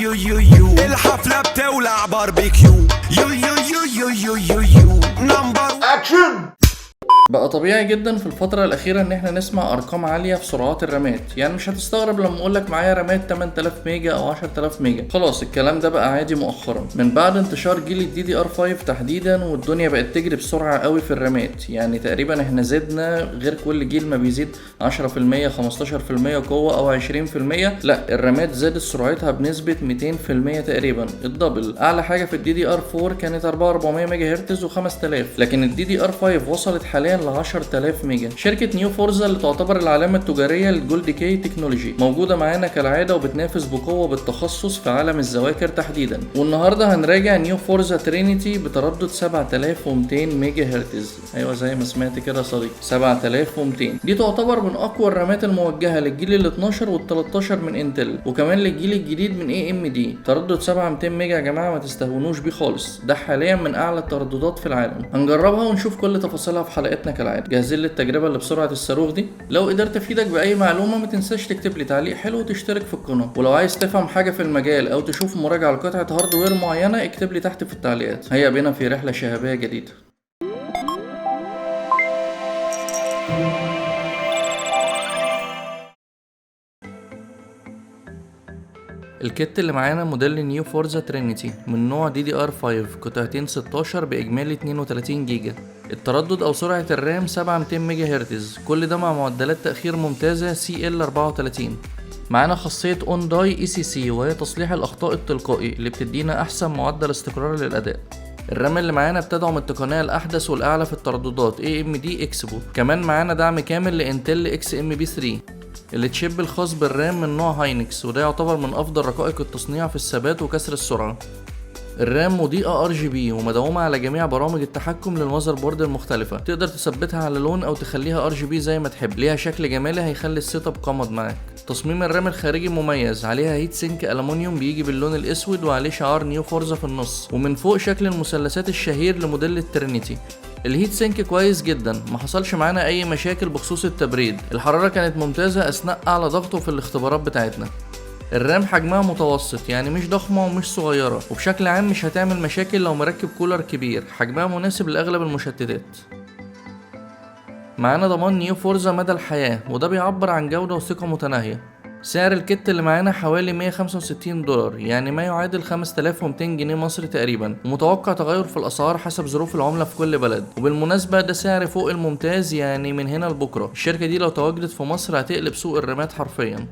يو الحفلة بتولع باربيكيو يو نمبر اكشن. بقى طبيعي جدا في الفترة الأخيرة إن احنا نسمع أرقام عالية في سرعات الرامات، يعني مش هتستغرب لما أقولك معايا رامات 8000 ميجا أو 10000 ميجا. خلاص الكلام ده بقى عادي مؤخرا من بعد انتشار جيل DDR5 تحديدا، والدنيا بقت تجري بسرعة قوي في الرامات. يعني تقريبا احنا زدنا غير كل جيل ما بيزيد 10% 15% قوة أو 20%، لا الرامات زادت سرعتها بنسبة 200% تقريبا، الدبل. أعلى حاجة في DDR4 كانت 4400 ميجا هرتز و5000، لكن DDR5 وصلت حاليا ل 10000 ميجا. شركة نيو فورزا اللي تعتبر العلامة التجارية للجولد كي تكنولوجي موجودة معانا كالعادة وبتنافس بقوة بالتخصص في عالم الذواكر تحديدا. والنهاردة هنراجع نيو فورزا ترينيتي بتردد 7200 ميجا هرتز. ايوه زي ما سمعت كده يا صديقي، 7200. دي تعتبر من اقوى الرامات الموجهة للجيل ال 12 وال 13 من انتل، وكمان للجيل الجديد من AMD. تردد 7200 ميجا يا جماعة ما تستهونوش بيه خالص، ده حاليا من اعلى الترددات في العالم. هنجربها ونشوف كل تفاصيلها في حلقتنا كالعادة. جاهزين للتجربة اللي بسرعة الصاروخ دي؟ لو قدرت افيدك باي معلومة ما تنساش تكتب لي تعليق حلو وتشترك في القناة، ولو عايز تفهم حاجة في المجال او تشوف مراجعة لقطعة هاردوير معينة اكتب لي تحت في التعليقات. هيا بينا في رحلة شهابية جديدة. الكت اللي معانا موديل نيو فورزا ترينيتي من نوع DDR5، قطعتين 16 بإجمالي 32 جيجا. التردد أو سرعة الرام 7200 ميجا هرتز، كل ده مع معدلات تأخير ممتازة CL34. معانا خاصية اون داي ECC، وهي تصليح الأخطاء التلقائي اللي بتدينا أحسن معدل استقرار للأداء. الرام اللي معانا بتدعم التقنية الأحدث والأعلى في الترددات AMD اكسبو. كمان معانا دعم كامل لإنتل XMB3، التشيب الخاص بالرام من نوع هاينكس، وده يعتبر من أفضل رقائق التصنيع في الثبات وكسر السرعة. الرام مضيئة RGB ومدعومة على جميع برامج التحكم للمذر بورد المختلفة، تقدر تثبتها على لون أو تخليها RGB زي ما تحب، ليها شكل جمالي هيخلي السيت اب قمض معاك. تصميم الرام الخارجي مميز، عليها هيت سينك ألمونيوم بيجي باللون الأسود وعليه شعار نيو فورزا في النص، ومن فوق شكل المثلثات الشهير لموديل الترينيتي. الهيت سينك كويس جدا، ما حصلش معانا اي مشاكل بخصوص التبريد، الحرارة كانت ممتازة اثناء اعلى ضغطه في الاختبارات بتاعتنا. الرام حجمها متوسط، يعني مش ضخمة ومش صغيرة، وبشكل عام مش هتعمل مشاكل لو مركب كولر كبير. حجمها مناسب لاغلب المشتتات. معانا ضمان نيو فورزا مدى الحياة، وده بيعبر عن جودة وثقة متناهية. سعر الكت اللي معانا حوالي $165، يعني ما يعادل 5200 جنيه مصري تقريبا، ومتوقع تغير في الاسعار حسب ظروف العملة في كل بلد. وبالمناسبة ده سعر فوق الممتاز، يعني من هنا لبكرة الشركة دي لو تواجدت في مصر هتقلب سوق الرامات حرفيا.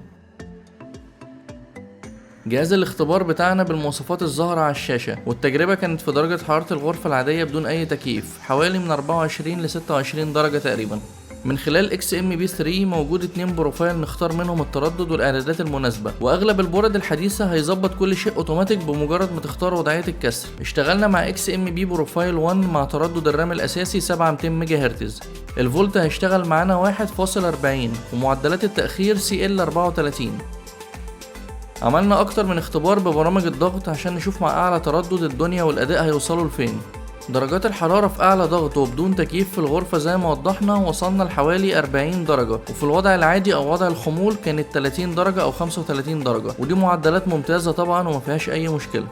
جهاز الاختبار بتاعنا بالمواصفات الظاهرة على الشاشة، والتجربة كانت في درجة حرارة الغرفة العادية بدون اي تكييف، حوالي من 24 ل 26 درجة تقريبا. من خلال XMB3 موجود 2 بروفايل نختار منهم التردد والاعدادات المناسبة، واغلب البورد الحديثة هيظبط كل شيء اوتوماتيك بمجرد ما تختار وضعية الكسر. اشتغلنا مع XMB بروفايل 1 مع تردد الرام الاساسي 7200 ميجا هرتز. الفولت هيشتغل معانا 1.40، ومعدلات التأخير CL34. عملنا اكتر من اختبار ببرامج الضغط عشان نشوف مع اعلى تردد الدنيا والاداء هيوصلوا لفين. درجات الحرارة في أعلى ضغط وبدون تكييف في الغرفة زي ما وضحنا وصلنا لحوالي 40 درجة، وفي الوضع العادي أو وضع الخمول كانت 30 درجة أو 35 درجة، ودي معدلات ممتازة طبعا وما فيهاش أي مشكلة.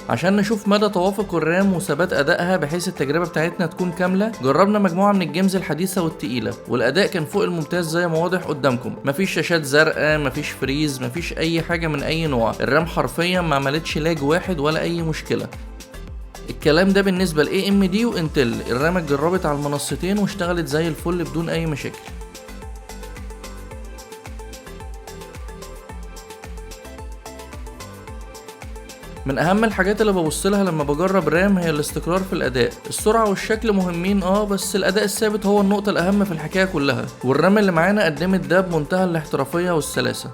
عشان نشوف مدى توافق الرام وثبات أدائها بحيث التجربة بتاعتنا تكون كاملة، جربنا مجموعة من الجيمز الحديثة والتقيلة، والأداء كان فوق الممتاز زي ما واضح قدامكم. مفيش شاشات زرقاء، مفيش فريز، مفيش أي حاجة من أي نوع. الرام حرفيا ما عملتش لاج واحد ولا أي مشكلة. الكلام ده بالنسبة ل AMD وانتل. الرام اتجربت على المنصتين واشتغلت زي الفل بدون اي مشاكل. من اهم الحاجات اللي ببص لها لما بجرب رام هي الاستقرار في الاداء. السرعة والشكل مهمين بس الاداء الثابت هو النقطة الاهم في الحكاية كلها، والرام اللي معانا قدمت ده بمنتهى الاحترافية والسلاسة.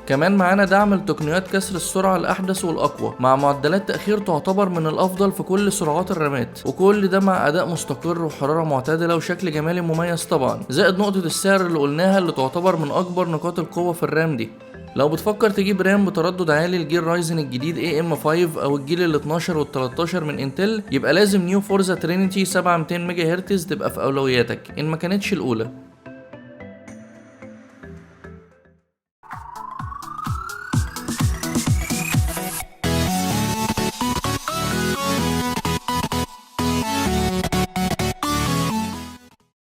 كمان معانا دعم لتقنيات كسر السرعة الأحدث والأقوى، مع معدلات تأخير تعتبر من الأفضل في كل سرعات الرامات، وكل ده مع أداء مستقر وحرارة معتدلة وشكل جمالي مميز طبعا، زائد نقطة السعر اللي قلناها اللي تعتبر من أكبر نقاط القوة في الرام دي. لو بتفكر تجيب رام بتردد عالي لجيل رايزن الجديد AM5 أو الجيل ال 12 وال 13 من انتل، يبقى لازم نيو فورزا ترينيتي 7200 ميجا هرتز تبقى في أولوياتك إن ما كانتش الأولى.